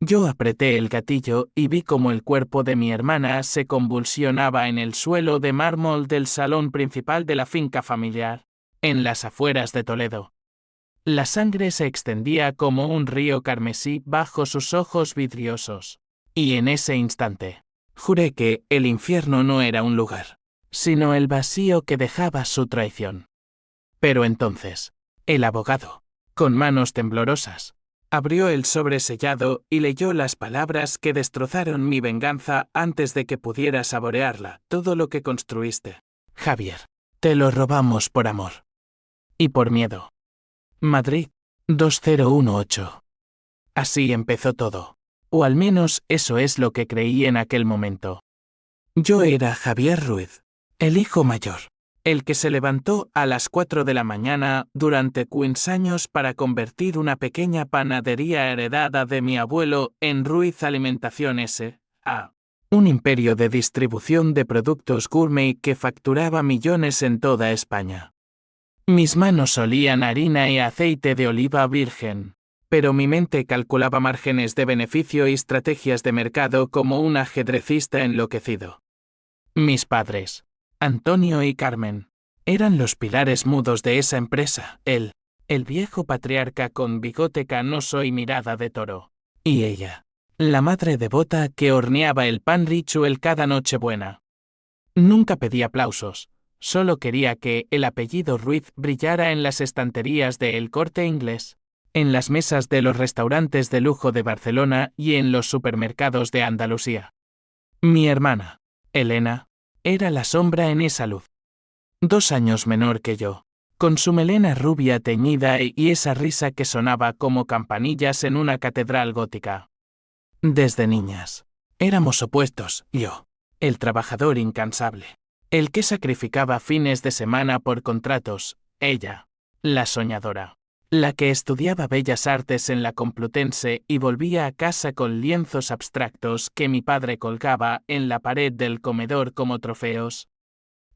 Yo apreté el gatillo y vi cómo el cuerpo de mi hermana se convulsionaba en el suelo de mármol del salón principal de la finca familiar, en las afueras de Toledo. La sangre se extendía como un río carmesí bajo sus ojos vidriosos. Y en ese instante, juré que el infierno no era un lugar, sino el vacío que dejaba su traición. Pero entonces, el abogado, con manos temblorosas, abrió el sobre sellado y leyó las palabras que destrozaron mi venganza antes de que pudiera saborearla. Todo lo que construiste, Javier, te lo robamos por amor. Y por miedo. Madrid, 2018. Así empezó todo. O al menos eso es lo que creí en aquel momento. Yo era Javier Ruiz, el hijo mayor, el que se levantó a las 4 de la mañana durante 15 años para convertir una pequeña panadería heredada de mi abuelo en Ruiz Alimentación S.A., un imperio de distribución de productos gourmet que facturaba millones en toda España. Mis manos olían harina y aceite de oliva virgen, pero mi mente calculaba márgenes de beneficio y estrategias de mercado como un ajedrecista enloquecido. Mis padres, Antonio y Carmen, eran los pilares mudos de esa empresa, el viejo patriarca con bigote canoso y mirada de toro, y ella, la madre devota que horneaba el pan ritual cada Nochebuena. Nunca pedí aplausos. Solo quería que el apellido Ruiz brillara en las estanterías de El Corte Inglés, en las mesas de los restaurantes de lujo de Barcelona y en los supermercados de Andalucía. Mi hermana, Elena, era la sombra en esa luz. 2 años menor que yo, con su melena rubia teñida y esa risa que sonaba como campanillas en una catedral gótica. Desde niñas, éramos opuestos, yo, el trabajador incansable. El que sacrificaba fines de semana por contratos, ella, la soñadora, la que estudiaba bellas artes en la Complutense y volvía a casa con lienzos abstractos que mi padre colgaba en la pared del comedor como trofeos.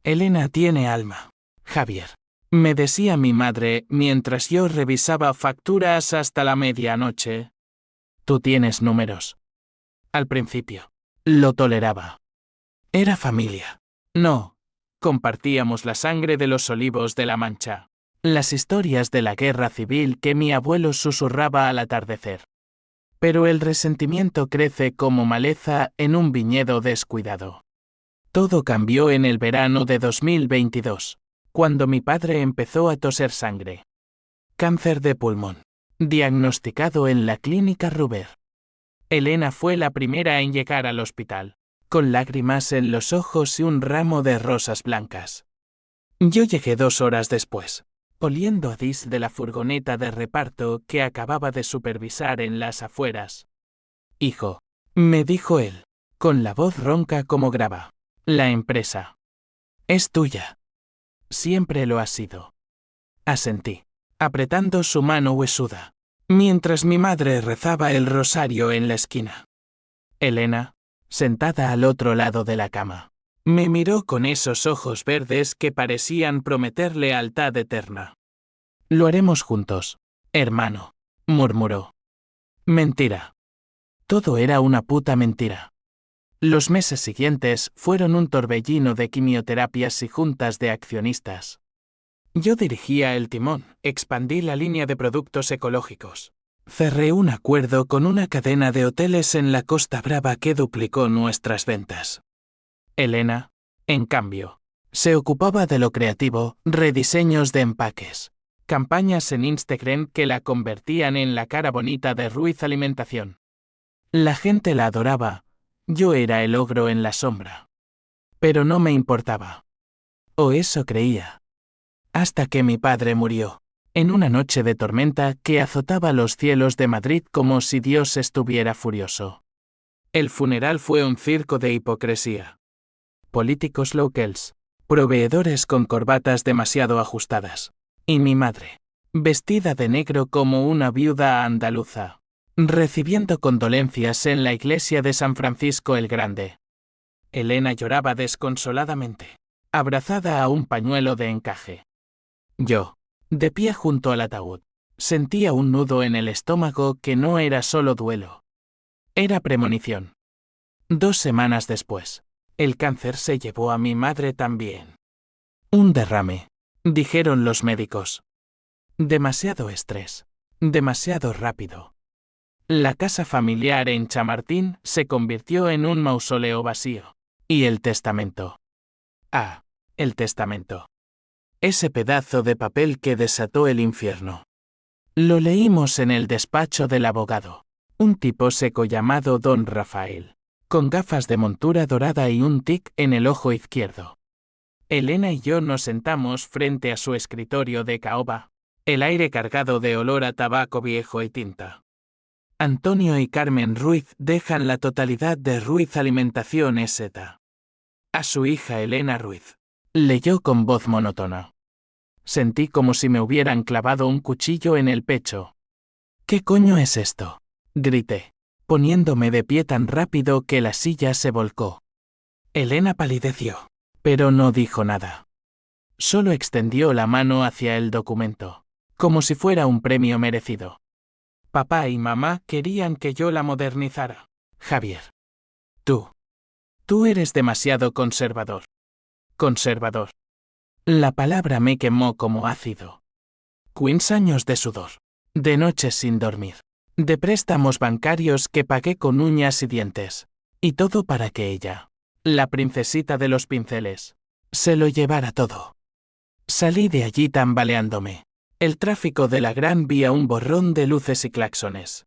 Elena tiene alma, Javier, me decía mi madre mientras yo revisaba facturas hasta la medianoche. Tú tienes números. Al principio, lo toleraba. Era familia. No, compartíamos la sangre de los olivos de la Mancha, las historias de la guerra civil que mi abuelo susurraba al atardecer. Pero el resentimiento crece como maleza en un viñedo descuidado. Todo cambió en el verano de 2022, cuando mi padre empezó a toser sangre. Cáncer de pulmón, diagnosticado en la clínica Ruber. Elena fue la primera en llegar al hospital, con lágrimas en los ojos y un ramo de rosas blancas. Yo llegué 2 horas después, oliendo a dis de la furgoneta de reparto que acababa de supervisar en las afueras. Hijo, me dijo él, con la voz ronca como grava, la empresa es tuya. Siempre lo ha sido. Asentí, apretando su mano huesuda, mientras mi madre rezaba el rosario en la esquina. Elena, sentada al otro lado de la cama, me miró con esos ojos verdes que parecían prometer lealtad eterna. Lo haremos juntos, hermano, murmuró. Mentira. Todo era una puta mentira. Los meses siguientes fueron un torbellino de quimioterapias y juntas de accionistas. Yo dirigía el timón, expandí la línea de productos ecológicos. Cerré un acuerdo con una cadena de hoteles en la Costa Brava que duplicó nuestras ventas. Elena, en cambio, se ocupaba de lo creativo, rediseños de empaques, campañas en Instagram que la convertían en la cara bonita de Ruiz Alimentación. La gente la adoraba, yo era el ogro en la sombra. Pero no me importaba. O eso creía. Hasta que mi padre murió, en una noche de tormenta que azotaba los cielos de Madrid como si Dios estuviera furioso. El funeral fue un circo de hipocresía. Políticos locals, proveedores con corbatas demasiado ajustadas, y mi madre, vestida de negro como una viuda andaluza, recibiendo condolencias en la iglesia de San Francisco el Grande. Elena lloraba desconsoladamente, abrazada a un pañuelo de encaje. Yo, de pie junto al ataúd, sentía un nudo en el estómago que no era solo duelo. Era premonición. 2 semanas después, el cáncer se llevó a mi madre también. Un derrame, dijeron los médicos. Demasiado estrés. Demasiado rápido. La casa familiar en Chamartín se convirtió en un mausoleo vacío. ¿Y el testamento? Ah, el testamento. Ese pedazo de papel que desató el infierno. Lo leímos en el despacho del abogado. Un tipo seco llamado Don Rafael, con gafas de montura dorada y un tic en el ojo izquierdo. Elena y yo nos sentamos frente a su escritorio de caoba, el aire cargado de olor a tabaco viejo y tinta. Antonio y Carmen Ruiz dejan la totalidad de Ruiz Alimentación S.A. A su hija Elena Ruiz. Leyó con voz monótona. Sentí como si me hubieran clavado un cuchillo en el pecho. ¿Qué coño es esto? Grité, poniéndome de pie tan rápido que la silla se volcó. Elena palideció, pero no dijo nada. Solo extendió la mano hacia el documento, como si fuera un premio merecido. Papá y mamá querían que yo la modernizara. Javier. Tú eres demasiado conservador. Conservador. La palabra me quemó como ácido. 15 años de sudor. De noches sin dormir. De préstamos bancarios que pagué con uñas y dientes. Y todo para que ella, la princesita de los pinceles, se lo llevara todo. Salí de allí tambaleándome. El tráfico de la Gran Vía un borrón de luces y claxones.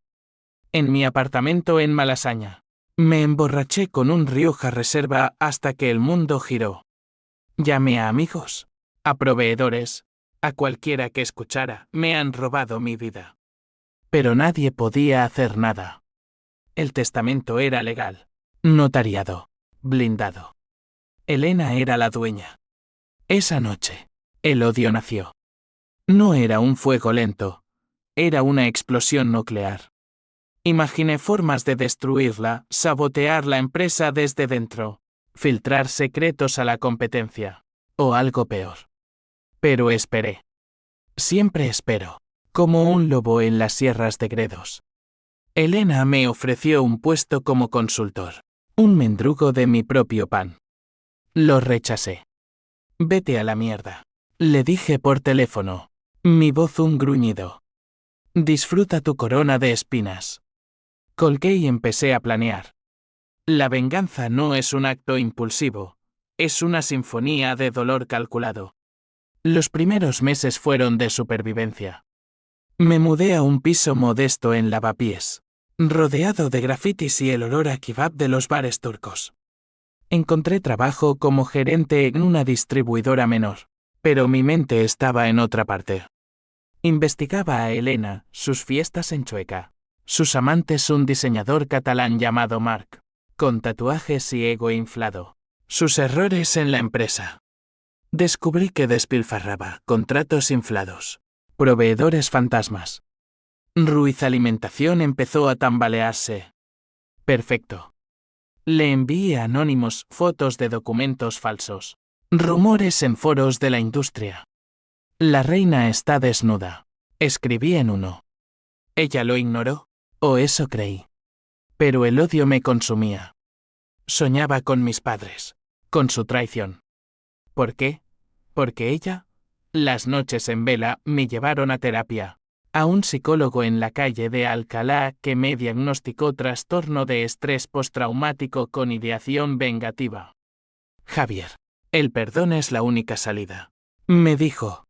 En mi apartamento en Malasaña. Me emborraché con un Rioja Reserva hasta que el mundo giró. Llamé a amigos, a proveedores, a cualquiera que escuchara. Me han robado mi vida. Pero nadie podía hacer nada. El testamento era legal. Notariado. Blindado. Elena era la dueña. Esa noche, el odio nació. No era un fuego lento. Era una explosión nuclear. Imaginé formas de destruirla, sabotear la empresa desde dentro, filtrar secretos a la competencia, o algo peor. Pero esperé. Siempre espero, como un lobo en las sierras de Gredos. Elena me ofreció un puesto como consultor, un mendrugo de mi propio pan. Lo rechacé. Vete a la mierda, le dije por teléfono, mi voz un gruñido. Disfruta tu corona de espinas. Colgué y empecé a planear. La venganza no es un acto impulsivo, es una sinfonía de dolor calculado. Los primeros meses fueron de supervivencia. Me mudé a un piso modesto en Lavapiés, rodeado de grafitis y el olor a kebab de los bares turcos. Encontré trabajo como gerente en una distribuidora menor, pero mi mente estaba en otra parte. Investigaba a Elena, sus fiestas en Chueca. Sus amantes un diseñador catalán llamado Marc, con tatuajes y ego inflado. Sus errores en la empresa. Descubrí que despilfarraba contratos inflados. Proveedores fantasmas. Ruiz Alimentación empezó a tambalearse. Perfecto. Le envié a anónimos fotos de documentos falsos. Rumores en foros de la industria. La reina está desnuda. Escribí en uno. Ella lo ignoró. O eso creí. Pero el odio me consumía. Soñaba con mis padres, con su traición. ¿Por qué? Porque ella. Las noches en vela me llevaron a terapia, a un psicólogo en la calle de Alcalá que me diagnosticó trastorno de estrés postraumático con ideación vengativa. Javier, el perdón es la única salida, me dijo.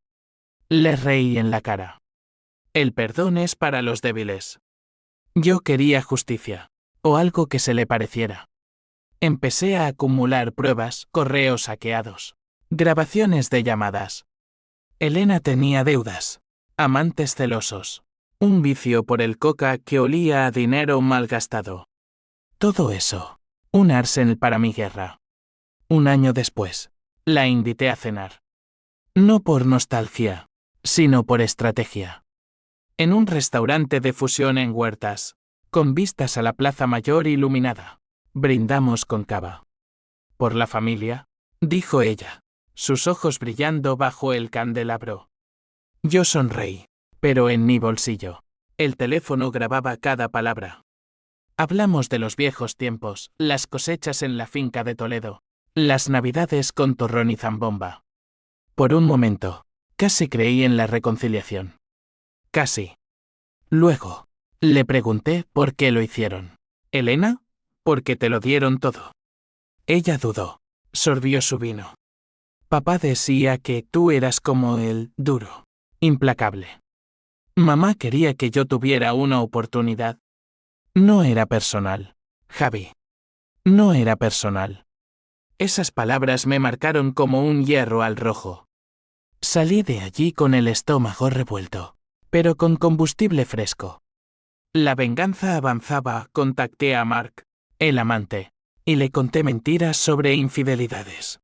Le reí en la cara. El perdón es para los débiles. Yo quería justicia, o algo que se le pareciera. Empecé a acumular pruebas, correos hackeados, grabaciones de llamadas. Elena tenía deudas, amantes celosos, un vicio por el coca que olía a dinero malgastado. Todo eso, un arsenal para mi guerra. Un año después, la invité a cenar. No por nostalgia, sino por estrategia. En un restaurante de fusión en Huertas, con vistas a la Plaza Mayor iluminada. Brindamos con cava. Por la familia, dijo ella, sus ojos brillando bajo el candelabro. Yo sonreí, pero en mi bolsillo, el teléfono grababa cada palabra. Hablamos de los viejos tiempos, las cosechas en la finca de Toledo, las navidades con torrón y zambomba. Por un momento, casi creí en la reconciliación. Casi. Luego, le pregunté por qué lo hicieron. ¿Elena? Porque te lo dieron todo. Ella dudó. Sorbió su vino. Papá decía que tú eras como él, duro, implacable. Mamá quería que yo tuviera una oportunidad. No era personal, Javi. No era personal. Esas palabras me marcaron como un hierro al rojo. Salí de allí con el estómago revuelto, pero con combustible fresco. La venganza avanzaba, contacté a Mark, el amante, y le conté mentiras sobre infidelidades.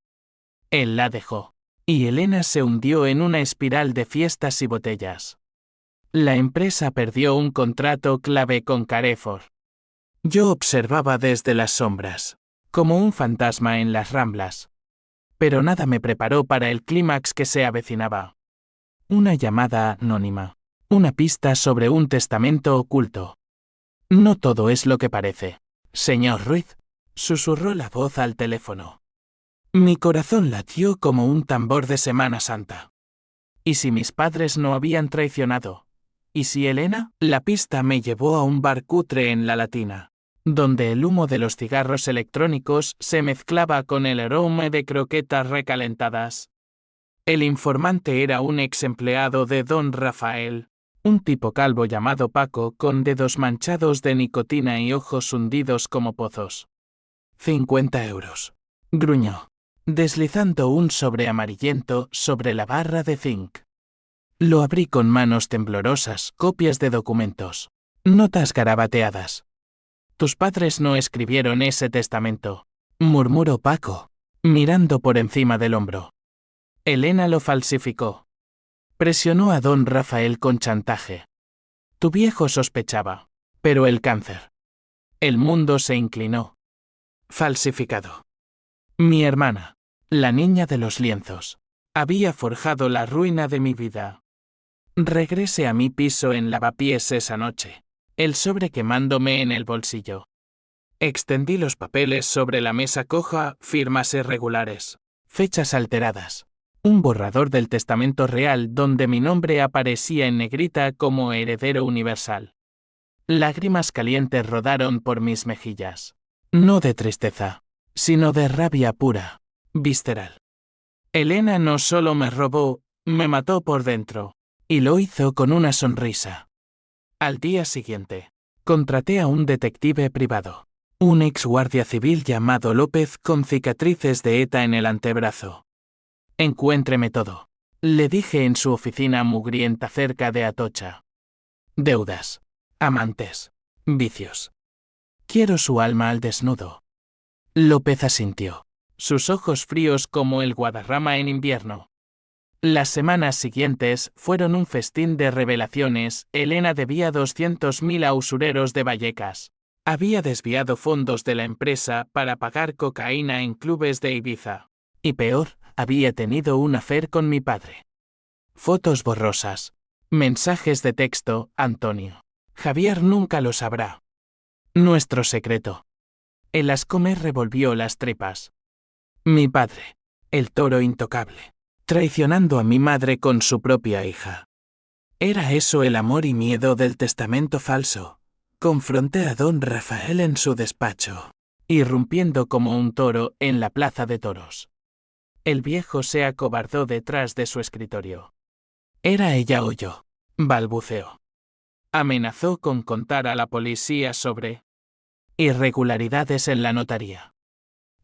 Él la dejó, y Elena se hundió en una espiral de fiestas y botellas. La empresa perdió un contrato clave con Carrefour. Yo observaba desde las sombras, como un fantasma en las ramblas. Pero nada me preparó para el clímax que se avecinaba. Una llamada anónima. Una pista sobre un testamento oculto. No todo es lo que parece, señor Ruiz, susurró la voz al teléfono. Mi corazón latió como un tambor de Semana Santa. ¿Y si mis padres no habían traicionado? ¿Y si Elena? La pista me llevó a un bar cutre en La Latina, donde el humo de los cigarros electrónicos se mezclaba con el aroma de croquetas recalentadas. El informante era un ex empleado de Don Rafael, un tipo calvo llamado Paco con dedos manchados de nicotina y ojos hundidos como pozos. 50 euros. Gruñó, deslizando un sobre amarillento sobre la barra de zinc. Lo abrí con manos temblorosas, copias de documentos. Notas garabateadas. Tus padres no escribieron ese testamento, murmuró Paco, mirando por encima del hombro. Elena lo falsificó. Presionó a don Rafael con chantaje. Tu viejo sospechaba, pero el cáncer. El mundo se inclinó. Falsificado. Mi hermana, la niña de los lienzos, había forjado la ruina de mi vida. Regresé a mi piso en Lavapiés esa noche, el sobre quemándome en el bolsillo. Extendí los papeles sobre la mesa coja, firmas irregulares, fechas alteradas. Un borrador del testamento real donde mi nombre aparecía en negrita como heredero universal. Lágrimas calientes rodaron por mis mejillas. No de tristeza, sino de rabia pura, visceral. Elena no solo me robó, me mató por dentro. Y lo hizo con una sonrisa. Al día siguiente, contraté a un detective privado. Un ex guardia civil llamado López con cicatrices de ETA en el antebrazo. Encuéntreme todo, le dije en su oficina mugrienta cerca de Atocha. Deudas, amantes, vicios. Quiero su alma al desnudo. López asintió, sus ojos fríos como el Guadarrama en invierno. Las semanas siguientes fueron un festín de revelaciones. Elena debía 200.000 a usureros de Vallecas. Había desviado fondos de la empresa para pagar cocaína en clubes de Ibiza. Y peor, había tenido un affair con mi padre. Fotos borrosas. Mensajes de texto, Antonio. Javier nunca lo sabrá. Nuestro secreto. El asco me revolvió las tripas. Mi padre. El toro intocable. Traicionando a mi madre con su propia hija. ¿Era eso el amor y miedo del testamento falso? Confronté a don Rafael en su despacho, irrumpiendo como un toro en la plaza de toros. El viejo se acobardó detrás de su escritorio. ¿Era ella o yo?, balbuceó. Amenazó con contar a la policía sobre irregularidades en la notaría.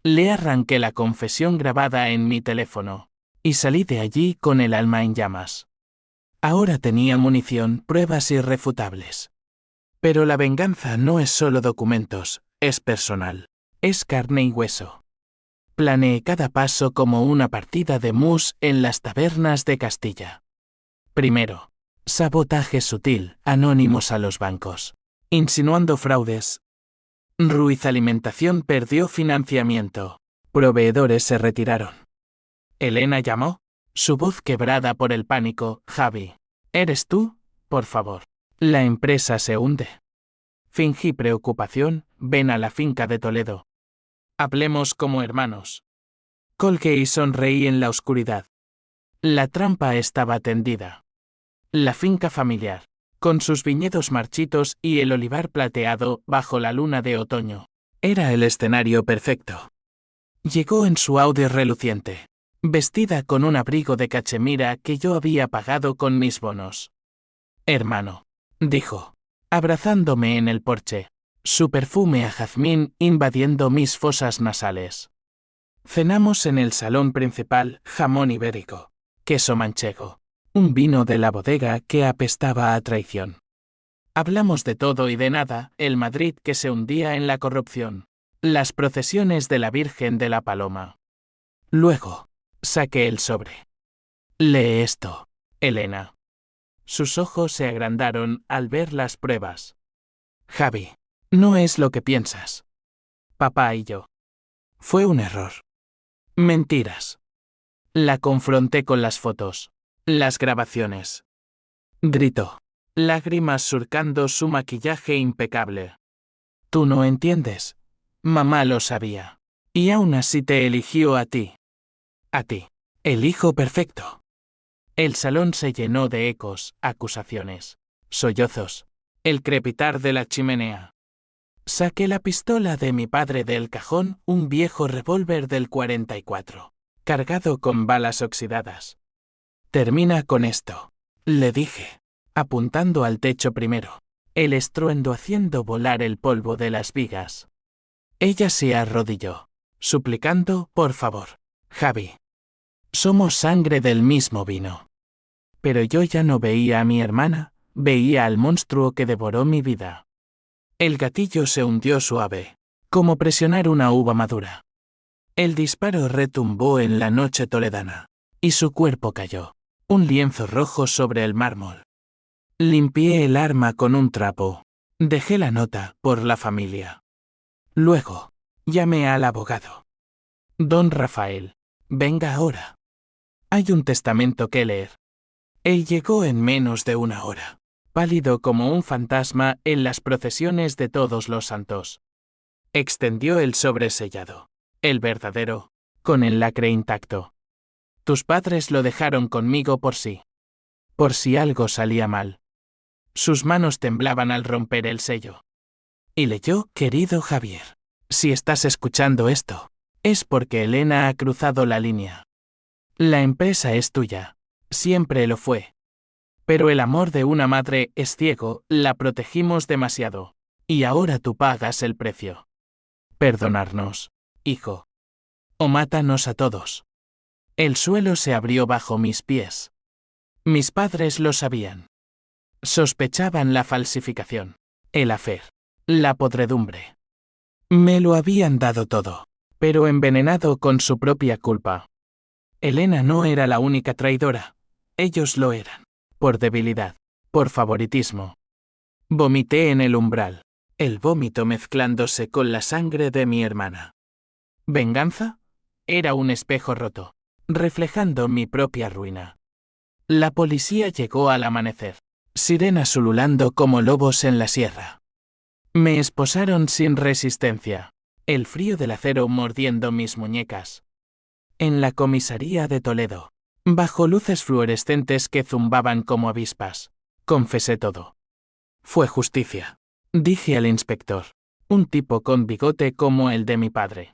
Le arranqué la confesión grabada en mi teléfono. Y salí de allí con el alma en llamas. Ahora tenía munición, pruebas irrefutables. Pero la venganza no es solo documentos, es personal. Es carne y hueso. Planeé cada paso como una partida de mus en las tabernas de Castilla. Primero, sabotaje sutil, anónimos a los bancos, insinuando fraudes. Ruiz Alimentación perdió financiamiento. Proveedores se retiraron. Elena llamó, su voz quebrada por el pánico. Javi, ¿eres tú? Por favor. La empresa se hunde. Fingí preocupación. Ven a la finca de Toledo. Hablemos como hermanos. Colgué y sonreí en la oscuridad. La trampa estaba tendida. La finca familiar, con sus viñedos marchitos y el olivar plateado bajo la luna de otoño, era el escenario perfecto. Llegó en su Audi reluciente, vestida con un abrigo de cachemira que yo había pagado con mis bonos. Hermano, dijo, abrazándome en el porche, su perfume a jazmín invadiendo mis fosas nasales. Cenamos en el salón principal, jamón ibérico, queso manchego, un vino de la bodega que apestaba a traición. Hablamos de todo y de nada, el Madrid que se hundía en la corrupción, las procesiones de la Virgen de la Paloma. Luego, saqué el sobre. Lee esto, Elena. Sus ojos se agrandaron al ver las pruebas. Javi, no es lo que piensas. Papá y yo. Fue un error. Mentiras. La confronté con las fotos, las grabaciones. Gritó, lágrimas surcando su maquillaje impecable. Tú no entiendes. Mamá lo sabía. Y aún así te eligió a ti. A ti. El hijo perfecto. El salón se llenó de ecos, acusaciones, sollozos, el crepitar de la chimenea. Saqué la pistola de mi padre del cajón, un viejo revólver del 44, cargado con balas oxidadas. Termina con esto, le dije, apuntando al techo primero, el estruendo haciendo volar el polvo de las vigas. Ella se arrodilló, suplicando, por favor, Javi. Somos sangre del mismo vino. Pero yo ya no veía a mi hermana, veía al monstruo que devoró mi vida. El gatillo se hundió suave, como presionar una uva madura. El disparo retumbó en la noche toledana, y su cuerpo cayó, un lienzo rojo sobre el mármol. Limpié el arma con un trapo. Dejé la nota por la familia. Luego, llamé al abogado. Don Rafael, venga ahora. Hay un testamento que leer. Él llegó en menos de una hora, pálido como un fantasma en las procesiones de todos los santos. Extendió el sobresellado, el verdadero, con el lacre intacto. Tus padres lo dejaron conmigo por si algo salía mal. Sus manos temblaban al romper el sello. Y leyó, querido Javier, si estás escuchando esto, es porque Elena ha cruzado la línea. La empresa es tuya. Siempre lo fue. Pero el amor de una madre es ciego, la protegimos demasiado. Y ahora tú pagas el precio. Perdonarnos, hijo. O mátanos a todos. El suelo se abrió bajo mis pies. Mis padres lo sabían. Sospechaban la falsificación, el afer, la podredumbre. Me lo habían dado todo, pero envenenado con su propia culpa. Elena no era la única traidora. Ellos lo eran. Por debilidad. Por favoritismo. Vomité en el umbral. El vómito mezclándose con la sangre de mi hermana. ¿Venganza? Era un espejo roto, reflejando mi propia ruina. La policía llegó al amanecer. Sirenas ululando como lobos en la sierra. Me esposaron sin resistencia. El frío del acero mordiendo mis muñecas. En la comisaría de Toledo. Bajo luces fluorescentes que zumbaban como avispas. Confesé todo. Fue justicia. Dije al inspector. Un tipo con bigote como el de mi padre.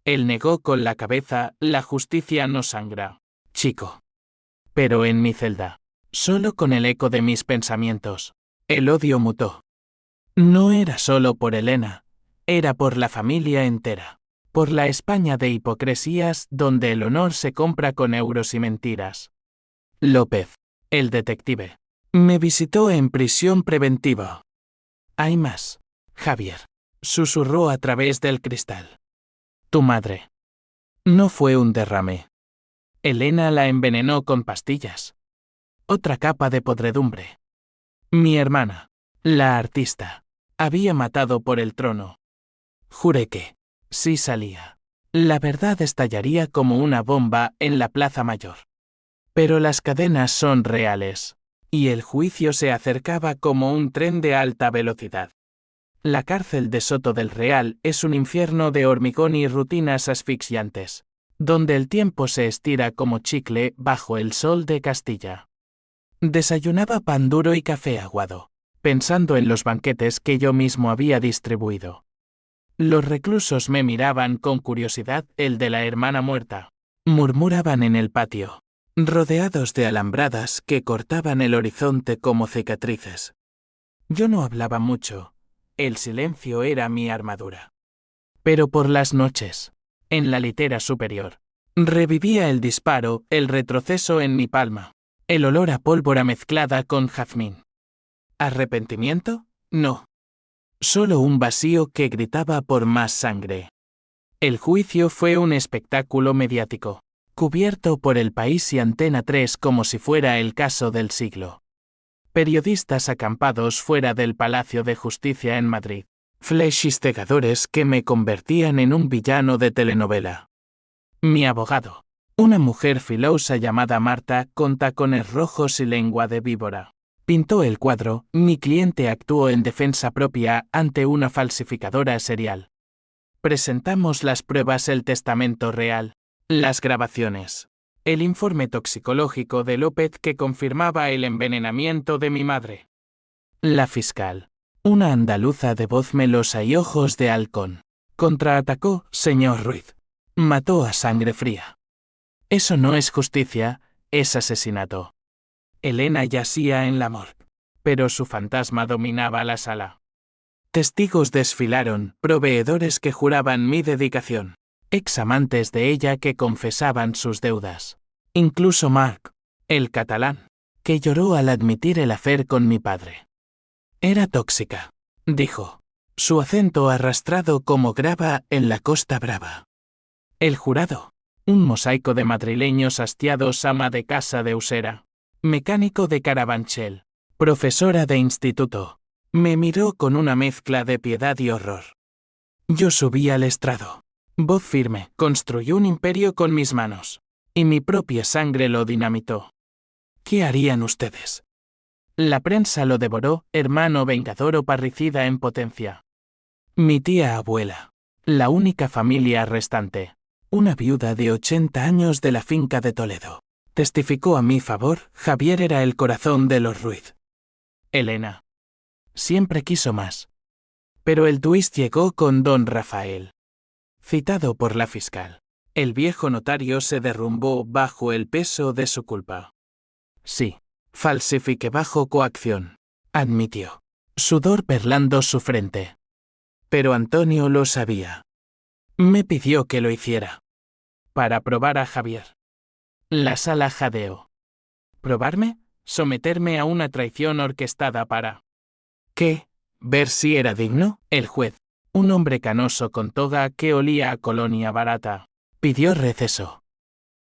Él negó con la cabeza, la justicia no sangra, chico. Pero en mi celda, solo con el eco de mis pensamientos, el odio mutó. No era solo por Elena, era por la familia entera. Por la España de hipocresías donde el honor se compra con euros y mentiras. López, el detective, me visitó en prisión preventiva. Hay más, Javier, susurró a través del cristal. Tu madre. No fue un derrame. Elena la envenenó con pastillas. Otra capa de podredumbre. Mi hermana, la artista, había matado por el trono. Juré que, si salía, la verdad estallaría como una bomba en la Plaza Mayor. Pero las cadenas son reales, y el juicio se acercaba como un tren de alta velocidad. La cárcel de Soto del Real es un infierno de hormigón y rutinas asfixiantes, donde el tiempo se estira como chicle bajo el sol de Castilla. Desayunaba pan duro y café aguado, pensando en los banquetes que yo mismo había distribuido. Los reclusos me miraban con curiosidad, el de la hermana muerta. Murmuraban en el patio, rodeados de alambradas que cortaban el horizonte como cicatrices. Yo no hablaba mucho. El silencio era mi armadura. Pero por las noches, en la litera superior, revivía el disparo, el retroceso en mi palma, el olor a pólvora mezclada con jazmín. ¿Arrepentimiento? No. Solo un vacío que gritaba por más sangre. El juicio fue un espectáculo mediático, cubierto por El País y Antena 3 como si fuera el caso del siglo. Periodistas acampados fuera del Palacio de Justicia en Madrid. Flechistegadores que me convertían en un villano de telenovela. Mi abogado, una mujer filosa llamada Marta con tacones rojos y lengua de víbora, pintó el cuadro. Mi cliente actuó en defensa propia ante una falsificadora serial. Presentamos las pruebas, el testamento real, las grabaciones, el informe toxicológico de López que confirmaba el envenenamiento de mi madre. La fiscal, una andaluza de voz melosa y ojos de halcón, contraatacó. Señor Ruiz, mató a sangre fría. Eso no es justicia, es asesinato. Elena yacía en la morgue, pero su fantasma dominaba la sala. Testigos desfilaron, proveedores que juraban mi dedicación, examantes de ella que confesaban sus deudas. Incluso Marc, el catalán, que lloró al admitir el affair con mi padre. Era tóxica, dijo, su acento arrastrado como grava en la Costa Brava. El jurado, un mosaico de madrileños hastiados, ama de casa de Usera, mecánico de Carabanchel, profesora de instituto, me miró con una mezcla de piedad y horror. Yo subí al estrado. Voz firme, construí un imperio con mis manos, y mi propia sangre lo dinamitó. ¿Qué harían ustedes? La prensa lo devoró, hermano vengador o parricida en potencia. Mi tía abuela, la única familia restante, una viuda de 80 años de la finca de Toledo, testificó a mi favor. Javier era el corazón de los Ruiz. Elena siempre quiso más. Pero el twist llegó con don Rafael. Citado por la fiscal, el viejo notario se derrumbó bajo el peso de su culpa. Sí, falsifiqué bajo coacción, admitió, sudor perlando su frente. Pero Antonio lo sabía. Me pidió que lo hiciera. Para probar a Javier. La sala jadeó. ¿Probarme? ¿Someterme a una traición orquestada para... ¿Qué? ¿Ver si era digno? El juez, un hombre canoso con toga que olía a colonia barata, pidió receso.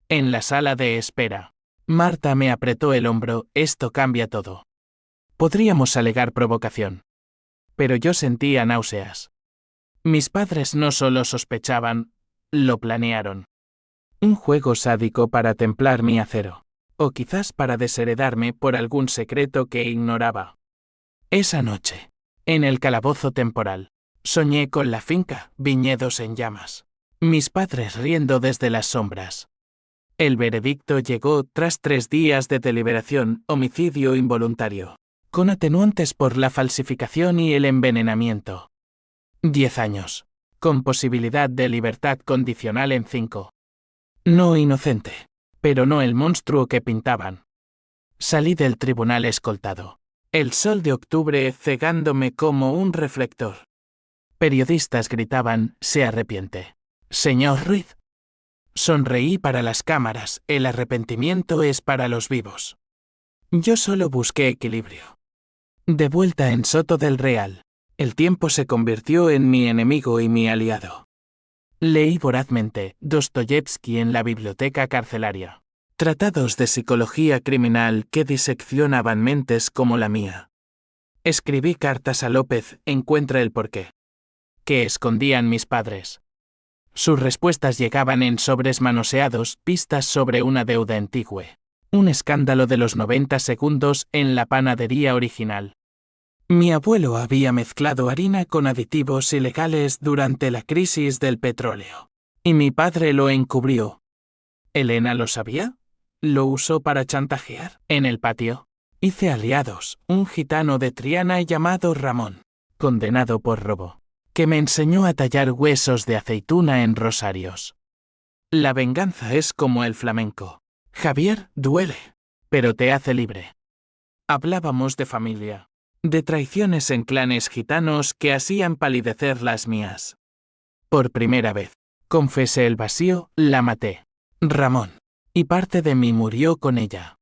En la sala de espera, Marta me apretó el hombro. Esto cambia todo. Podríamos alegar provocación. Pero yo sentía náuseas. Mis padres no solo sospechaban, lo planearon. Un juego sádico para templar mi acero, o quizás para desheredarme por algún secreto que ignoraba. Esa noche, en el calabozo temporal, soñé con la finca, viñedos en llamas, mis padres riendo desde las sombras. El veredicto llegó tras 3 días de deliberación, homicidio involuntario, con atenuantes por la falsificación y el envenenamiento. 10 años, con posibilidad de libertad condicional en 5. No inocente, pero no el monstruo que pintaban. Salí del tribunal escoltado, el sol de octubre cegándome como un reflector. Periodistas gritaban, se arrepiente. Señor Ruiz. Sonreí para las cámaras, el arrepentimiento es para los vivos. Yo solo busqué equilibrio. De vuelta en Soto del Real, el tiempo se convirtió en mi enemigo y mi aliado. Leí vorazmente Dostoyevski en la biblioteca carcelaria. Tratados de psicología criminal que diseccionaban mentes como la mía. Escribí cartas a López, encuentra el porqué. ¿Qué escondían mis padres? Sus respuestas llegaban en sobres manoseados, pistas sobre una deuda antigua. Un escándalo de los 90 segundos en la panadería original. Mi abuelo había mezclado harina con aditivos ilegales durante la crisis del petróleo. Y mi padre lo encubrió. ¿Elena lo sabía? Lo usó para chantajear. En el patio. Hice aliados, un gitano de Triana llamado Ramón, condenado por robo, que me enseñó a tallar huesos de aceituna en rosarios. La venganza es como el flamenco. Javier, duele, pero te hace libre. Hablábamos de familia, de traiciones en clanes gitanos que hacían palidecer las mías. Por primera vez, confesé el vacío, la maté. Ramón. Y parte de mí murió con ella.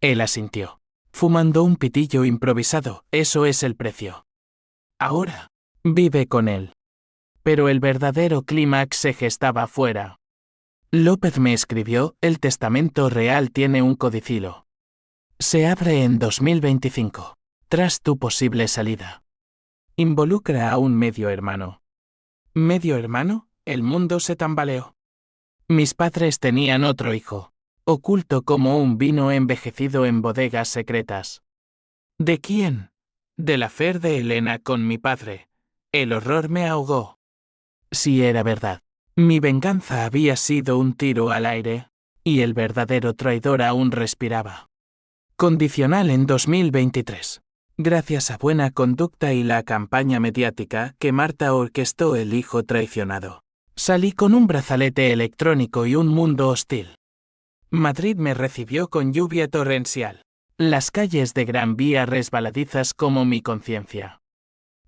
Él asintió, fumando un pitillo improvisado, eso es el precio. Ahora, vive con él. Pero el verdadero clímax se gestaba afuera. López me escribió, el testamento real tiene un codicilo. Se abre en 2025, tras tu posible salida. Involucra a un medio hermano. ¿Medio hermano? El mundo se tambaleó. Mis padres tenían otro hijo, oculto como un vino envejecido en bodegas secretas. ¿De quién? Del affair de Elena con mi padre. El horror me ahogó. Si era verdad, mi venganza había sido un tiro al aire, y el verdadero traidor aún respiraba. Condicional en 2023. Gracias a buena conducta y la campaña mediática que Marta orquestó el hijo traicionado. Salí con un brazalete electrónico y un mundo hostil. Madrid me recibió con lluvia torrencial. Las calles de Gran Vía resbaladizas como mi conciencia.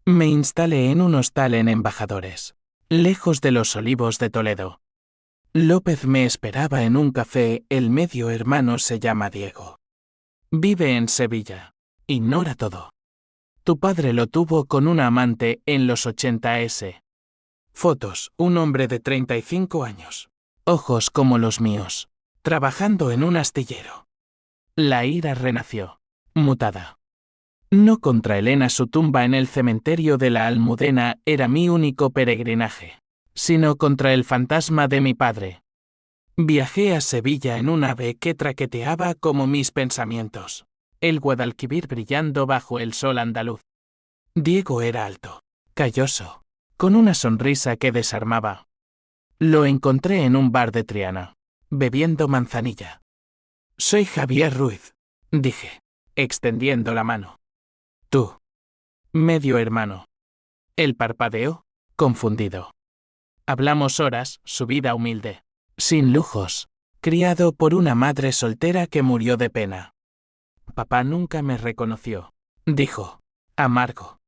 Me instalé en un hostal en Embajadores, lejos de los Olivos de Toledo. López me esperaba en un café, el medio hermano se llama Diego. Vive en Sevilla. Ignora todo. Tu padre lo tuvo con una amante en los 80s. Fotos, un hombre de 35 años. Ojos como los míos. Trabajando en un astillero. La ira renació. Mutada. No contra Elena, su tumba en el cementerio de la Almudena era mi único peregrinaje, sino contra el fantasma de mi padre. Viajé a Sevilla en un ave que traqueteaba como mis pensamientos. El Guadalquivir brillando bajo el sol andaluz. Diego era alto, calloso, con una sonrisa que desarmaba. Lo encontré en un bar de Triana, bebiendo manzanilla. Soy Javier Ruiz, dije, extendiendo la mano. Tú. Medio hermano. Él parpadeó, confundido. Hablamos horas, su vida humilde, sin lujos, criado por una madre soltera que murió de pena. Papá nunca me reconoció, dijo, amargo.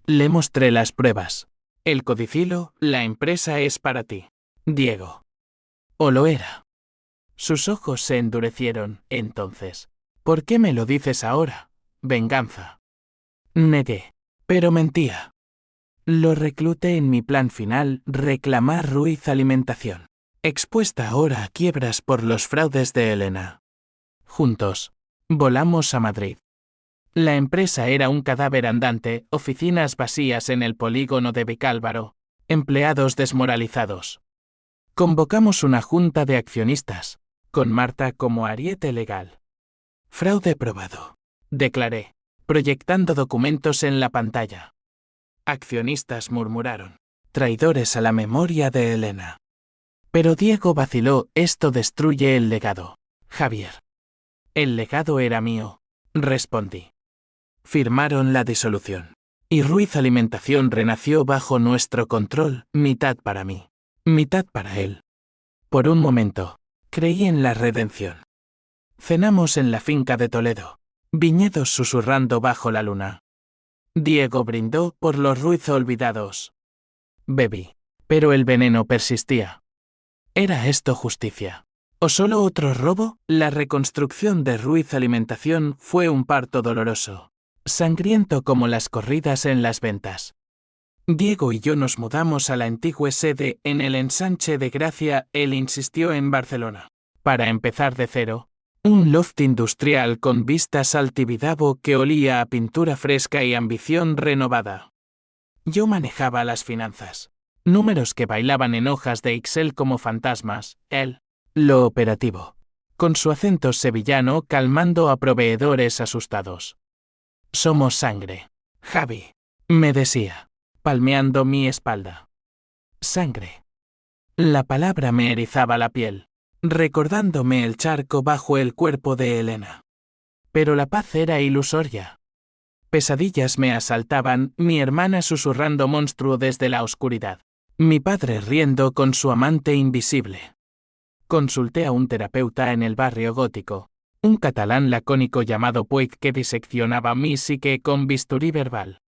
Le mostré las pruebas. El codicilo, la empresa es para ti, Diego. O lo era. Sus ojos se endurecieron, entonces. ¿Por qué me lo dices ahora? Venganza. Negué, pero mentía. Lo recluté en mi plan final, reclamar Ruiz Alimentación. Expuesta ahora a quiebras por los fraudes de Elena. Juntos, volamos a Madrid. La empresa era un cadáver andante, oficinas vacías en el polígono de Vicálvaro, empleados desmoralizados. Convocamos una junta de accionistas, con Marta como ariete legal. Fraude probado, declaré, proyectando documentos en la pantalla. Accionistas murmuraron, traidores a la memoria de Elena. Pero Diego vaciló, esto destruye el legado, Javier. El legado era mío, respondí. Firmaron la disolución. Y Ruiz Alimentación renació bajo nuestro control, mitad para mí, mitad para él. Por un momento, creí en la redención. Cenamos en la finca de Toledo, viñedos susurrando bajo la luna. Diego brindó por los Ruiz olvidados. Bebí, pero el veneno persistía. ¿Era esto justicia? ¿O solo otro robo? La reconstrucción de Ruiz Alimentación fue un parto doloroso, sangriento como las corridas en las ventas. Diego y yo nos mudamos a la antigua sede en el Ensanche de Gracia, él insistió en Barcelona. Para empezar de cero, un loft industrial con vistas al Tibidabo que olía a pintura fresca y ambición renovada. Yo manejaba las finanzas. Números que bailaban en hojas de Excel como fantasmas, él, lo operativo, con su acento sevillano calmando a proveedores asustados. Somos sangre, Javi, me decía, palmeando mi espalda. Sangre. La palabra me erizaba la piel, recordándome el charco bajo el cuerpo de Elena. Pero la paz era ilusoria. Pesadillas me asaltaban, mi hermana susurrando monstruo desde la oscuridad. Mi padre riendo con su amante invisible. Consulté a un terapeuta en el barrio gótico, un catalán lacónico llamado Puig que diseccionaba mi psique con bisturí verbal.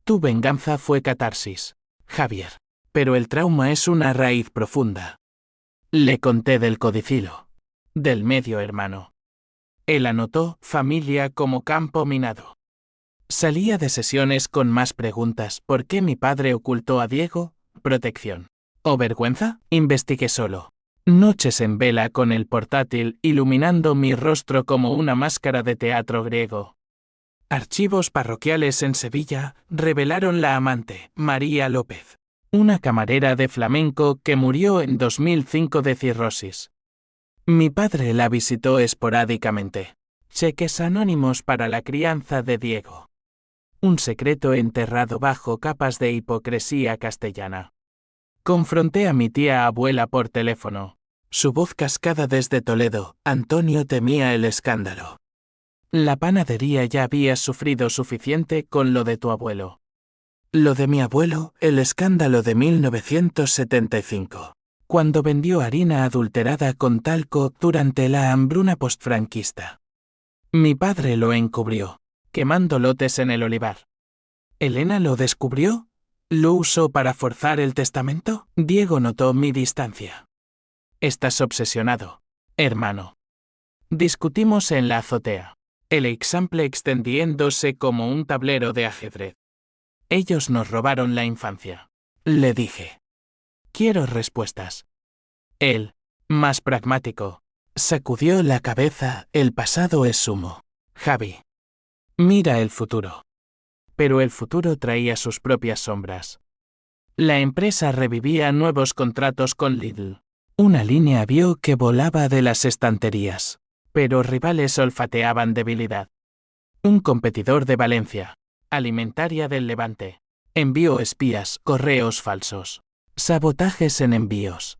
Tu venganza fue catarsis, Javier, pero el trauma es una raíz profunda. Le conté del codicilo, del medio hermano. Él anotó familia como campo minado. Salía de sesiones con más preguntas. ¿Por qué mi padre ocultó a Diego? Protección. ¿O vergüenza? Investigué solo. Noches en vela con el portátil iluminando mi rostro como una máscara de teatro griego. Archivos parroquiales en Sevilla revelaron la amante, María López, una camarera de flamenco que murió en 2005 de cirrosis. Mi padre la visitó esporádicamente. Cheques anónimos para la crianza de Diego. Un secreto enterrado bajo capas de hipocresía castellana. Confronté a mi tía abuela por teléfono. Su voz cascada desde Toledo. Antonio temía el escándalo. La panadería ya había sufrido suficiente con lo de tu abuelo. Lo de mi abuelo, el escándalo de 1975. Cuando vendió harina adulterada con talco durante la hambruna postfranquista. Mi padre lo encubrió, quemando lotes en el olivar. ¿Elena lo descubrió? ¿Lo usó para forzar el testamento? Diego notó mi distancia. Estás obsesionado, hermano. Discutimos en la azotea, el example extendiéndose como un tablero de ajedrez. Ellos nos robaron la infancia. Le dije. Quiero respuestas. Él, más pragmático, sacudió la cabeza. El pasado es sumo. Javi. Mira el futuro. Pero el futuro traía sus propias sombras. La empresa revivía nuevos contratos con Lidl. Una línea vio que volaba de las estanterías, pero rivales olfateaban debilidad. Un competidor de Valencia, alimentaria del Levante, envió espías, correos falsos, sabotajes en envíos.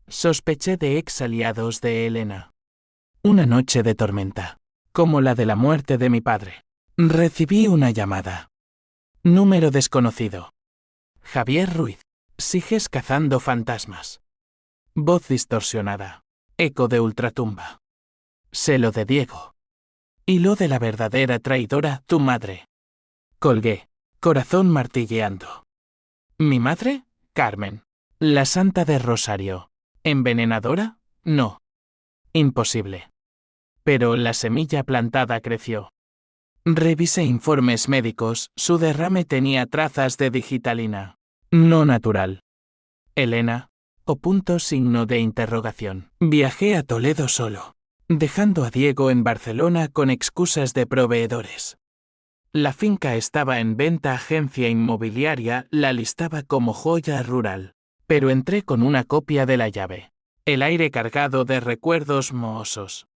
Sospeché de ex aliados de Elena. Una noche de tormenta, como la de la muerte de mi padre. Recibí una llamada. Número desconocido. Javier Ruiz. Sigues cazando fantasmas. Voz distorsionada. Eco de ultratumba. Sé lo de Diego. Y lo de la verdadera traidora, tu madre. Colgué. Corazón martilleando. ¿Mi madre? Carmen. La santa de Rosario. ¿Envenenadora? No. Imposible. Pero la semilla plantada creció. Revisé informes médicos, su derrame tenía trazas de digitalina. No natural. Elena, signo de interrogación. Viajé a Toledo solo, dejando a Diego en Barcelona con excusas de proveedores. La finca estaba en venta, agencia inmobiliaria la listaba como joya rural, pero entré con una copia de la llave. El aire cargado de recuerdos mohosos.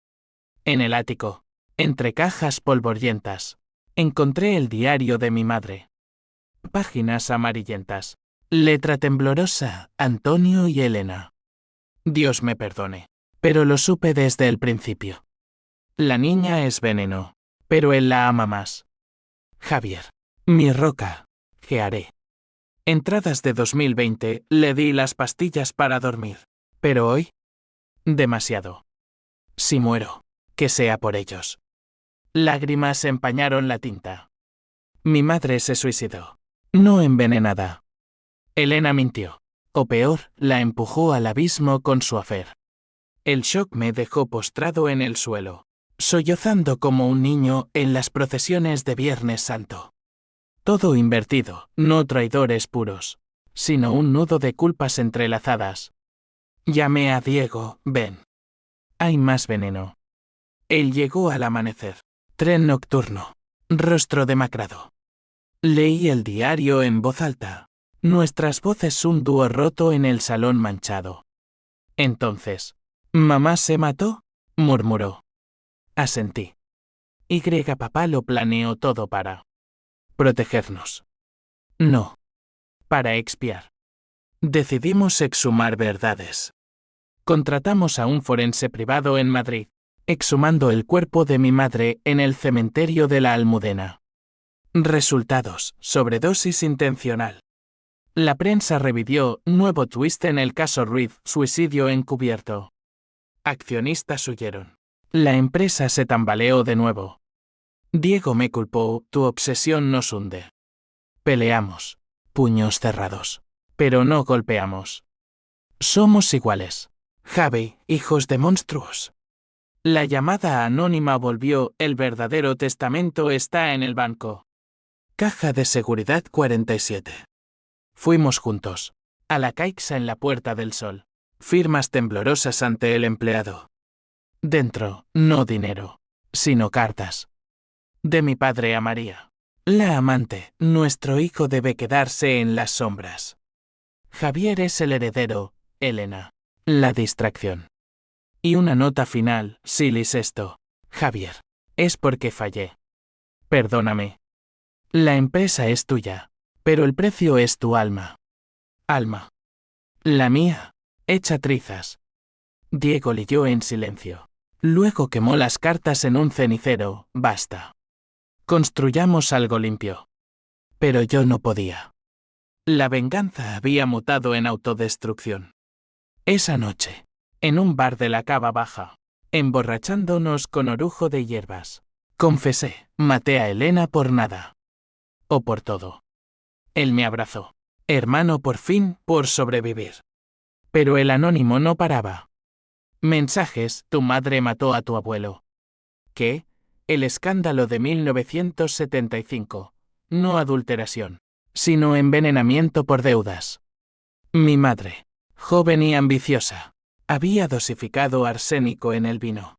En el ático, entre cajas polvorientas, encontré el diario de mi madre. Páginas amarillentas. Letra temblorosa, Antonio y Elena. Dios me perdone, pero lo supe desde el principio. La niña es veneno, pero él la ama más. Javier. Mi roca. ¿Qué haré? Entradas de 2020, le di las pastillas para dormir. Pero hoy, demasiado. Si muero, que sea por ellos. Lágrimas empañaron la tinta. Mi madre se suicidó. No envenenada. Elena mintió. O peor, la empujó al abismo con su afer. El shock me dejó postrado en el suelo, sollozando como un niño en las procesiones de Viernes Santo. Todo invertido, no traidores puros, sino un nudo de culpas entrelazadas. Llamé a Diego, ven. Hay más veneno. Él llegó al amanecer. Tren nocturno. Rostro demacrado. Leí el diario en voz alta. Nuestras voces un dúo roto en el salón manchado. Entonces, ¿mamá se mató? Murmuró. Asentí. Papá lo planeó todo para Protegernos. No. Para expiar. Decidimos exhumar verdades. Contratamos a un forense privado en Madrid, exhumando el cuerpo de mi madre en el cementerio de la Almudena. Resultados: sobredosis intencional. La prensa revivió nuevo twist en el caso Ruiz, suicidio encubierto. Accionistas huyeron. La empresa se tambaleó de nuevo. Diego me culpó, tu obsesión nos hunde. Peleamos. Puños cerrados. Pero no golpeamos. Somos iguales. Javi, hijos de monstruos. La llamada anónima volvió, el verdadero testamento está en el banco. Caja de seguridad 47. Fuimos juntos. A la Caixa en la Puerta del Sol. Firmas temblorosas ante el empleado. Dentro, no dinero, sino cartas. De mi padre a María. La amante, nuestro hijo debe quedarse en las sombras. Javier es el heredero, Elena. La distracción. Y una nota final, Silis esto. Javier. Es porque fallé. Perdóname. La empresa es tuya, pero el precio es tu alma. Alma. La mía. Hecha trizas. Diego leyó en silencio. Luego quemó las cartas en un cenicero. Basta. Construyamos algo limpio. Pero yo no podía. La venganza había mutado en autodestrucción. Esa noche, en un bar de la Cava Baja, emborrachándonos con orujo de hierbas, confesé, maté a Elena por nada. O por todo. Él me abrazó. Hermano, por fin, por sobrevivir. Pero el anónimo no paraba. Mensajes: tu madre mató a tu abuelo. ¿Qué? El escándalo de 1975. No adulteración, sino envenenamiento por deudas. Mi madre, joven y ambiciosa, había dosificado arsénico en el vino.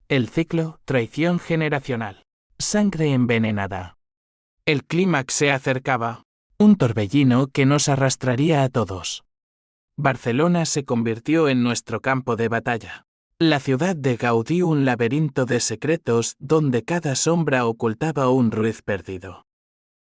El ciclo: traición generacional. Sangre envenenada. El clímax se acercaba. Un torbellino que nos arrastraría a todos. Barcelona se convirtió en nuestro campo de batalla. La ciudad de Gaudí, un laberinto de secretos donde cada sombra ocultaba un Ruiz perdido.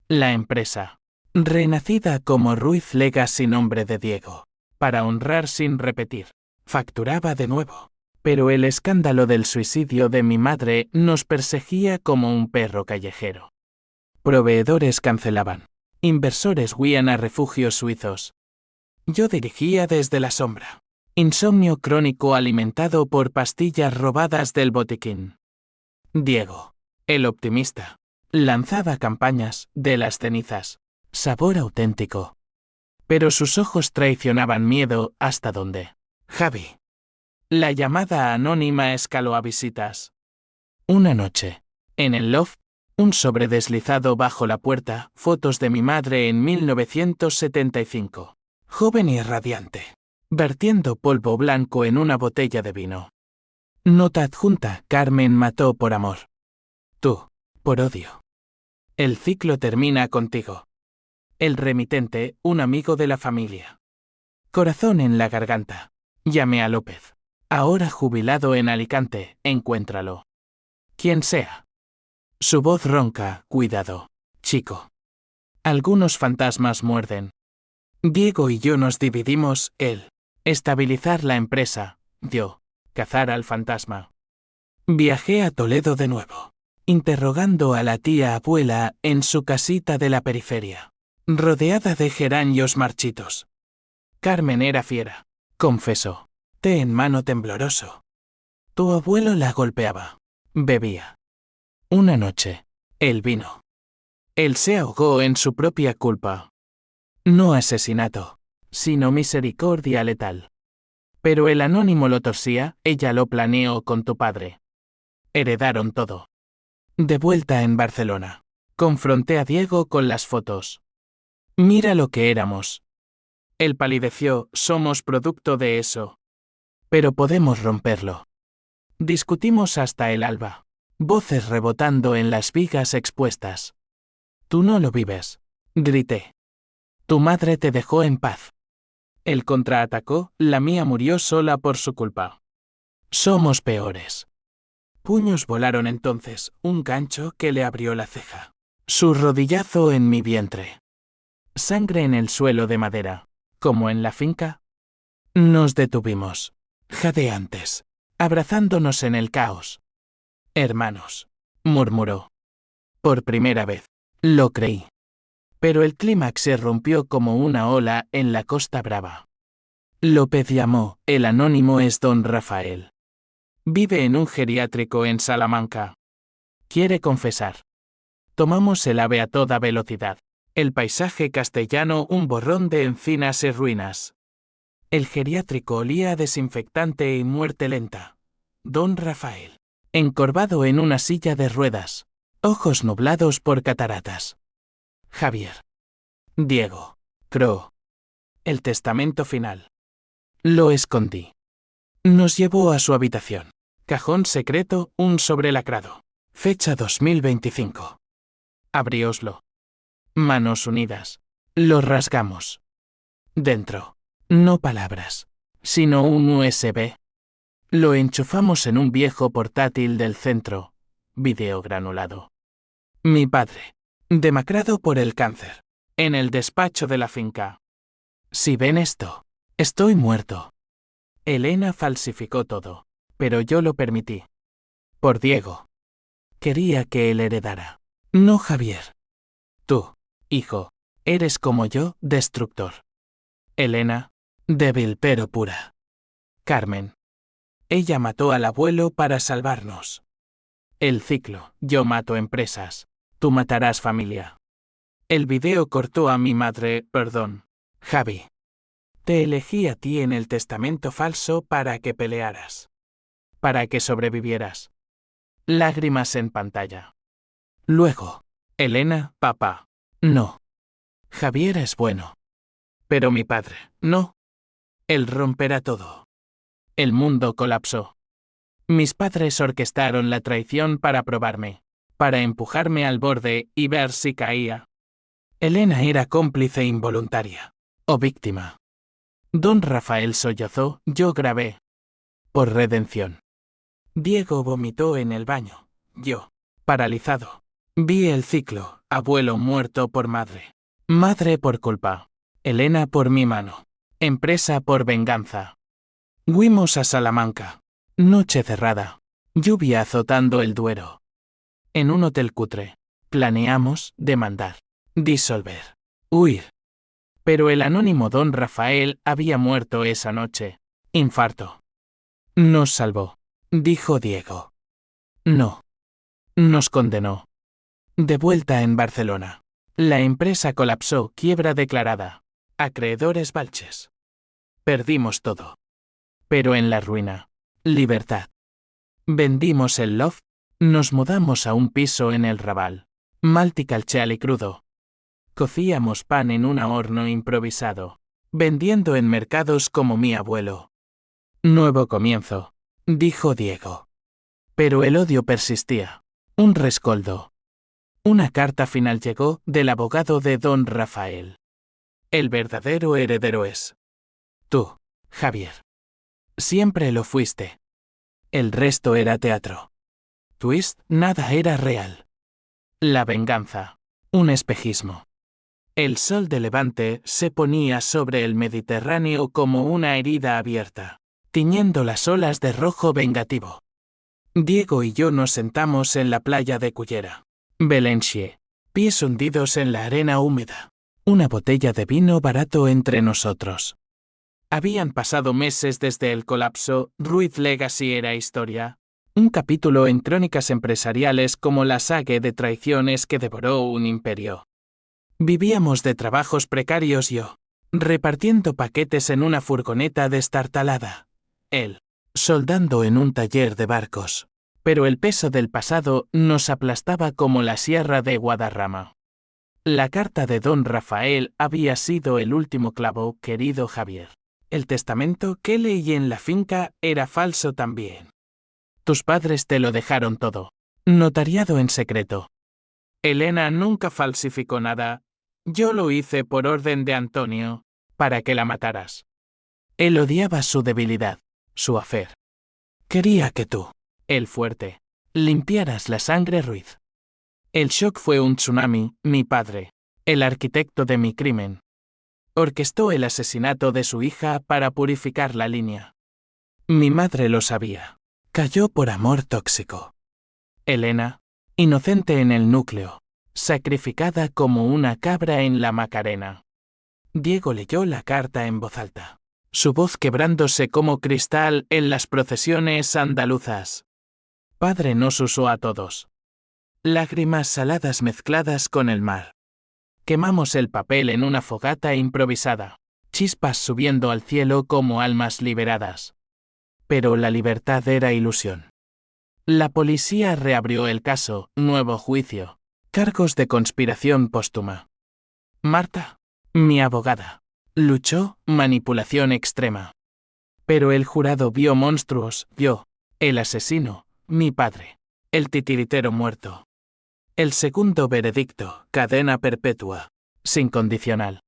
La empresa, renacida como Ruiz Legacy, nombre de Diego, para honrar sin repetir, facturaba de nuevo. Pero el escándalo del suicidio de mi madre nos perseguía como un perro callejero. Proveedores cancelaban. Inversores huían a refugios suizos. Yo dirigía desde la sombra. Insomnio crónico alimentado por pastillas robadas del botiquín. Diego, el optimista, lanzaba campañas de las cenizas. Sabor auténtico. Pero sus ojos traicionaban miedo. ¿Hasta dónde? Javi. La llamada anónima escaló a visitas. Una noche, en el loft, un sobre deslizado bajo la puerta, fotos de mi madre en 1975. Joven y radiante. Vertiendo polvo blanco en una botella de vino. Nota adjunta: Carmen mató por amor. Tú, por odio. El ciclo termina contigo. El remitente, un amigo de la familia. Corazón en la garganta. Llamé a López. Ahora jubilado en Alicante, encuéntralo. Quien sea. Su voz ronca: cuidado, chico. Algunos fantasmas muerden. Diego y yo nos dividimos, él. Estabilizar la empresa, yo. Cazar al fantasma. Viajé a Toledo de nuevo, interrogando a la tía abuela en su casita de la periferia, rodeada de geranios marchitos. Carmen era fiera, confesó. Té en mano tembloroso. Tu abuelo la golpeaba. Bebía. Una noche, él vino. Él se ahogó en su propia culpa. No asesinato, sino misericordia letal. Pero el anónimo lo torcía, ella lo planeó con tu padre. Heredaron todo. De vuelta en Barcelona, confronté a Diego con las fotos. Mira lo que éramos. Él palideció: somos producto de eso. Pero podemos romperlo. Discutimos hasta el alba. Voces rebotando en las vigas expuestas. Tú no lo vives, grité. Tu madre te dejó en paz. Él contraatacó: la mía murió sola por su culpa. Somos peores. Puños volaron entonces, un gancho que le abrió la ceja. Su rodillazo en mi vientre. Sangre en el suelo de madera, como en la finca. Nos detuvimos, jadeantes, abrazándonos en el caos. Hermanos, murmuró. Por primera vez, lo creí. Pero el clímax se rompió como una ola en la Costa Brava. López llamó, el anónimo es don Rafael. Vive en un geriátrico en Salamanca. Quiere confesar. Tomamos el AVE a toda velocidad. El paisaje castellano un borrón de encinas y ruinas. El geriátrico olía a desinfectante y muerte lenta. Don Rafael. Encorvado en una silla de ruedas. Ojos nublados por cataratas. Javier. Diego. Crow. El testamento final. Lo escondí. Nos llevó a su habitación. Cajón secreto, un sobrelacrado. Fecha 2025. Abrióslo. Manos unidas. Lo rasgamos. Dentro. No palabras, sino un USB. Lo enchufamos en un viejo portátil del centro. Video granulado. Mi padre. Demacrado por el cáncer. En el despacho de la finca. Si ven esto, estoy muerto. Elena falsificó todo, pero yo lo permití. Por Diego. Quería que él heredara. No Javier. Tú, hijo, eres como yo, destructor. Elena, débil pero pura. Carmen. Ella mató al abuelo para salvarnos. El ciclo, yo mato empresas, tú matarás familia. El video cortó a mi madre, perdón. Javi. Te elegí a ti en el testamento falso para que pelearas. Para que sobrevivieras. Lágrimas en pantalla. Luego. Elena, papá. No. Javier es bueno. Pero mi padre, no. Él romperá todo. El mundo colapsó. Mis padres orquestaron la traición para probarme, para empujarme al borde y ver si caía. Elena era cómplice involuntaria. O víctima. Don Rafael sollozó, yo grabé. Por redención. Diego vomitó en el baño. Yo, paralizado. Vi el ciclo, abuelo muerto por madre. Madre por culpa. Elena por mi mano. Empresa por venganza. Huimos a Salamanca. Noche cerrada. Lluvia azotando el Duero. En un hotel cutre. Planeamos demandar. Disolver. Huir. Pero el anónimo don Rafael había muerto esa noche. Infarto. Nos salvó. Dijo Diego. No. Nos condenó. De vuelta en Barcelona. La empresa colapsó, quiebra declarada. Acreedores Balches. Perdimos todo. Pero en la ruina. Libertad. Vendimos el loft. Nos mudamos a un piso en el Raval. Malticalcheal y crudo. Cocíamos pan en un horno improvisado. Vendiendo en mercados como mi abuelo. Nuevo comienzo. Dijo Diego. Pero el odio persistía. Un rescoldo. Una carta final llegó del abogado de don Rafael. El verdadero heredero es tú, Javier. Siempre lo fuiste. El resto era teatro. Twist, nada era real. La venganza. Un espejismo. El sol de levante se ponía sobre el Mediterráneo como una herida abierta, tiñendo las olas de rojo vengativo. Diego y yo nos sentamos en la playa de Cullera. Belenchie. Pies hundidos en la arena húmeda. Una botella de vino barato entre nosotros. Habían pasado meses desde el colapso, Ruiz Legacy era historia. Un capítulo en crónicas empresariales como la saga de traiciones que devoró un imperio. Vivíamos de trabajos precarios yo, repartiendo paquetes en una furgoneta destartalada. Él, soldando en un taller de barcos. Pero el peso del pasado nos aplastaba como la sierra de Guadarrama. La carta de don Rafael había sido el último clavo, querido Javier. El testamento que leí en la finca era falso también. Tus padres te lo dejaron todo. Notariado en secreto. Elena nunca falsificó nada. Yo lo hice por orden de Antonio, para que la mataras. Él odiaba su debilidad, su afer. Quería que tú, el fuerte, limpiaras la sangre Ruiz. El shock fue un tsunami. Mi padre, el arquitecto de mi crimen, orquestó el asesinato de su hija para purificar la línea. Mi madre lo sabía. Cayó por amor tóxico. Elena, inocente en el núcleo, sacrificada como una cabra en la Macarena. Diego leyó la carta en voz alta, su voz quebrándose como cristal en las procesiones andaluzas. Padre nos usó a todos. Lágrimas saladas mezcladas con el mar. Quemamos el papel en una fogata improvisada, chispas subiendo al cielo como almas liberadas. Pero la libertad era ilusión. La policía reabrió el caso, nuevo juicio, cargos de conspiración póstuma. Marta, mi abogada, luchó, manipulación extrema. Pero el jurado vio monstruos, vio, el asesino, mi padre, el titiritero muerto. El segundo veredicto, cadena perpetua, sin condicional.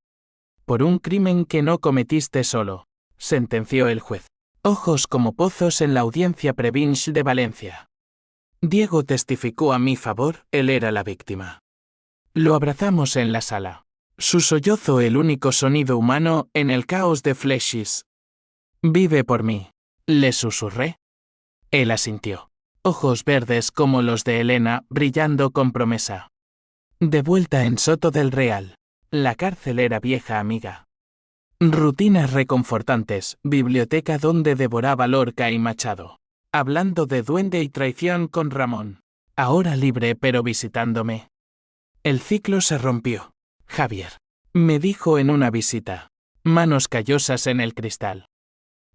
Por un crimen que no cometiste solo, sentenció el juez. Ojos como pozos en la audiencia Previnch de Valencia. Diego testificó a mi favor, él era la víctima. Lo abrazamos en la sala. Su sollozo el único sonido humano en el caos de Fleshis. Vive por mí, le susurré. Él asintió. Ojos verdes como los de Elena, brillando con promesa. De vuelta en Soto del Real. La cárcel era vieja amiga. Rutinas reconfortantes, biblioteca donde devoraba Lorca y Machado. Hablando de duende y traición con Ramón. Ahora libre pero visitándome. El ciclo se rompió. Javier, me dijo en una visita. Manos callosas en el cristal.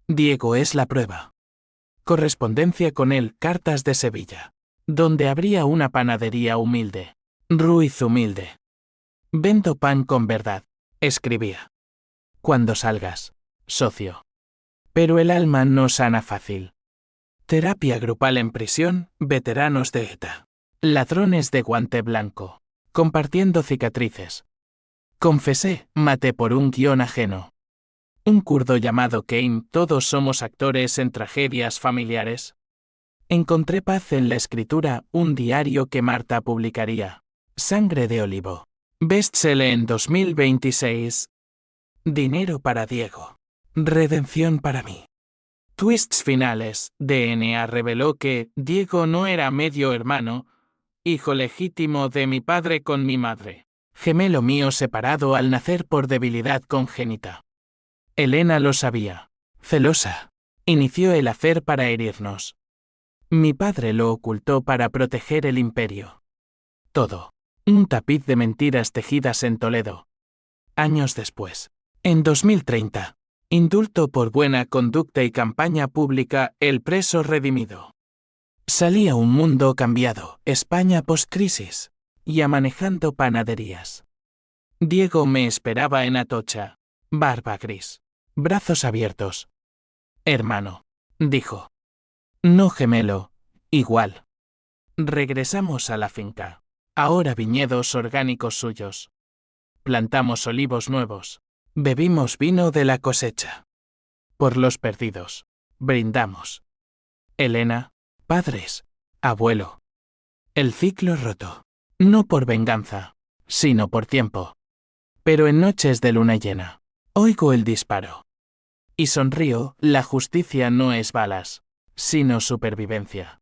Diego es la prueba. Correspondencia con él, cartas de Sevilla. Donde habría una panadería humilde. Ruiz humilde. Vendo pan con verdad, escribía. Cuando salgas, socio. Pero el alma no sana fácil. Terapia grupal en prisión, veteranos de ETA. Ladrones de guante blanco. Compartiendo cicatrices. Confesé, maté por un guión ajeno. Un kurdo llamado Kane, todos somos actores en tragedias familiares. Encontré paz en la escritura, un diario que Marta publicaría. Sangre de olivo. Bestseller en 2026. Dinero para Diego. Redención para mí. Twists finales. DNA reveló que Diego no era medio hermano, hijo legítimo de mi padre con mi madre. Gemelo mío separado al nacer por debilidad congénita. Elena lo sabía. Celosa. Inició el hacer para herirnos. Mi padre lo ocultó para proteger el imperio. Todo. Un tapiz de mentiras tejidas en Toledo. Años después. En 2030. Indulto por buena conducta y campaña pública, el preso redimido. Salía un mundo cambiado, España post-crisis. Ya manejando panaderías. Diego me esperaba en Atocha. Barba gris. Brazos abiertos. Hermano, dijo. No gemelo, igual. Regresamos a la finca. Ahora viñedos orgánicos suyos. Plantamos olivos nuevos. Bebimos vino de la cosecha. Por los perdidos. Brindamos. Elena, padres, abuelo. El ciclo roto. No por venganza, sino por tiempo. Pero en noches de luna llena, oigo el disparo. Y sonrío, la justicia no es balas, sino supervivencia.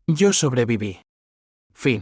Yo sobreviví. Fin.